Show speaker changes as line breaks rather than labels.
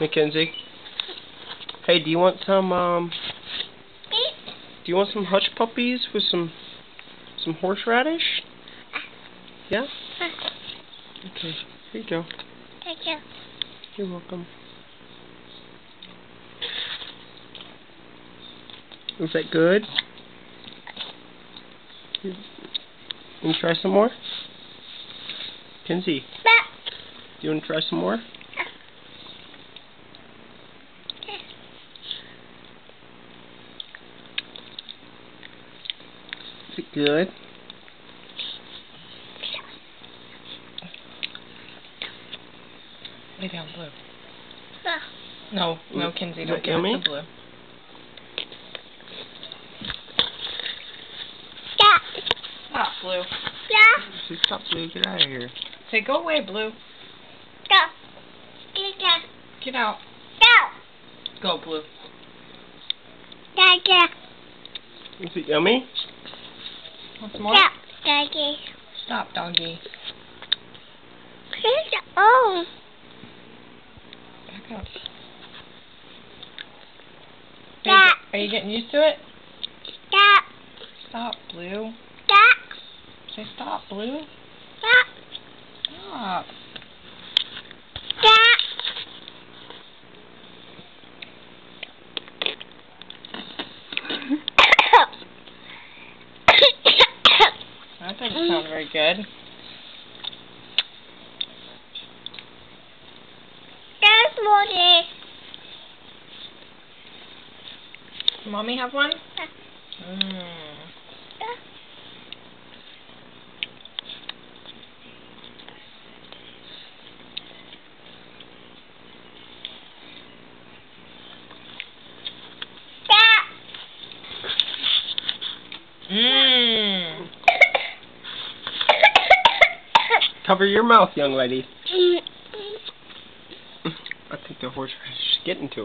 Mackenzie. Hey, do you want some hush puppies with some horseradish? Yeah? Okay, here you go.
Thank you.
You're welcome. Was that good? You want to try some more? Kenzie, do you want to try some more? Is it good?
Lay down, Blue.
No.
No, Kenzie, don't give
yummy?
it to Blue. Stop, Blue.
Stop, Blue. Get out of here.
Say, go away, Blue. Get out. Go, Blue.
Is it yummy?
Want some more? Stop, doggy.
Oh.
Back up. Are you getting used to it? Stop, Blue. Say stop, Blue. Stop. That doesn't sound very good. Mommy have one?
Cover your mouth, young lady. I think the horseradish is getting to her.